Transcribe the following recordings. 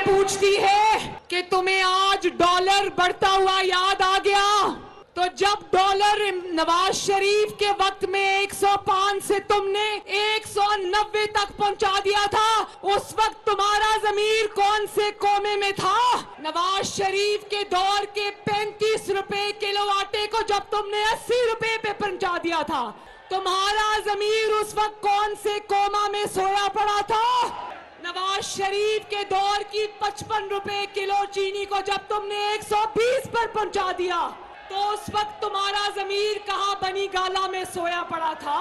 पूछती है कि तुम्हें आज डॉलर बढ़ता हुआ याद आ गया, तो जब डॉलर नवाज शरीफ के वक्त में 105 से तुमने 190 तक पहुंचा दिया था, उस वक्त तुम्हारा ज़मीर कौन से कोमे में था? नवाज शरीफ के दौर के 35 रुपए किलो आटे को जब तुमने 80 रुपए पे पहुंचा दिया था, तुम्हारा ज़मीर उस वक्त कौन से कोमा में सोया पड़ा था? नवाज शरीफ के दौर की 55 रुपए किलो चीनी को जब तुमने 120 पर पहुंचा दिया, तो उस वक्त तुम्हारा ज़मीर कहां बनी गाला में सोया पड़ा था?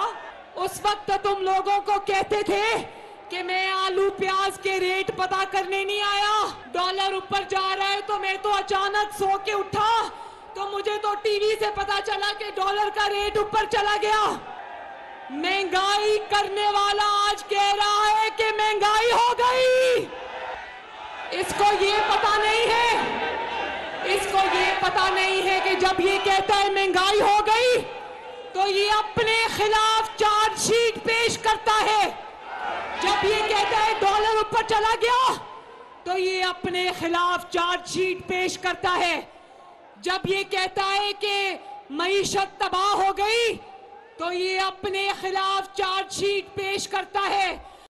उस वक्त तो तुम लोगों को कहते थे कि मैं आलू प्याज के रेट पता करने नहीं आया, डॉलर ऊपर जा रहा है तो मैं तो अचानक सो के उठा तो मुझे तो टीवी से पता चला कि डॉलर का रेट ऊपर चला गया। महंगाई करने वाला आज कह रहा है कि महंगाई हो गई। इसको ये पता नहीं है, इसको ये पता नहीं है कि जब ये कहता है महंगाई हो गई तो ये अपने खिलाफ चार्जशीट पेश करता है। जब ये कहता है डॉलर ऊपर चला गया तो ये अपने खिलाफ चार्जशीट पेश करता है। जब ये कहता है कि मईशत तबाह हो गई तो ये अपने खिलाफ चार्जशीट पेश करता है।